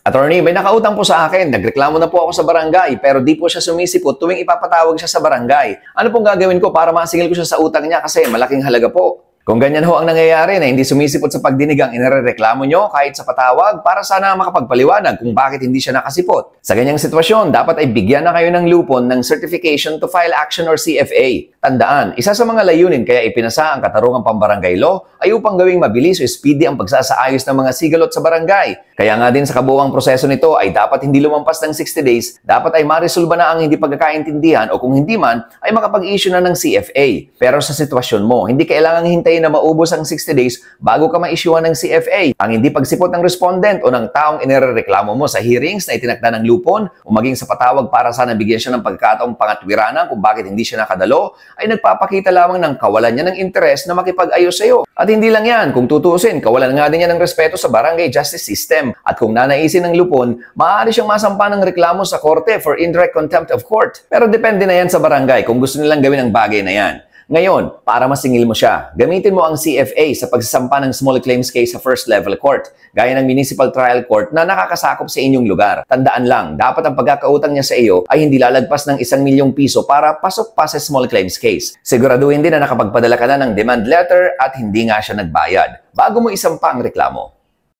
Attorney, may nakautang po sa akin. Nagreklamo na po ako sa barangay pero di po siya sumisipot tuwing ipapatawag siya sa barangay. Ano pong gagawin ko para masingil ko siya sa utang niya kasi malaking halaga po? Kung ganyan ho ang nangyayari na hindi sumisipot sa pagdinig ang inirereklamo nyo kahit sa patawag para sana makapagpaliwanag kung bakit hindi siya nakasipot. Sa ganyang sitwasyon, dapat ay bigyan na kayo ng lupon ng Certification to File Action or CFA. Tandaan, isa sa mga layunin kaya ipinasa ang Katarungang Pambarangay Law ay upang gawing mabilis o speedy ang pagsasaayos ng mga sigalot sa barangay. Kaya nga din sa kabuuang proseso nito ay dapat hindi lumampas ng 60 days, dapat ay ma-resolve na ang hindi pagkakaintindihan o kung hindi man ay makapag-issue na ng CFA. Pero sa sitwasyon mo, hindi kailangang hintayin na maubos ang 60 days bago ka ma-issuean ng CFA. Ang hindi pagsipot ng respondent o ng taong inirereklamo mo sa hearings na itinakda ng lupon o maging sa patawag para sana bigyan siya ng pagkataong pangatwiranan kung bakit hindi siya nakadalo, ay nagpapakita lamang ng kawalan niya ng interes na makipag-ayos sa iyo. At hindi lang yan, kung tutusin, kawalan nga din niya ng respeto sa barangay justice system. At kung nanaisin ng lupon, maaari siyang masampa ng reklamo sa korte for indirect contempt of court. Pero depende na yan sa barangay kung gusto nilang gawin ang bagay na yan. Ngayon, para masingil mo siya, gamitin mo ang CFA sa pagsasampa ng small claims case sa first level court, gaya ng municipal trial court na nakakasakop sa inyong lugar. Tandaan lang, dapat ang pagkakautang niya sa iyo ay hindi lalagpas ng 1,000,000 piso para pasok pa sa small claims case. Siguraduhin din na nakapagpadala ka na ng demand letter at hindi nga siya nagbayad bago mo isampa ang reklamo.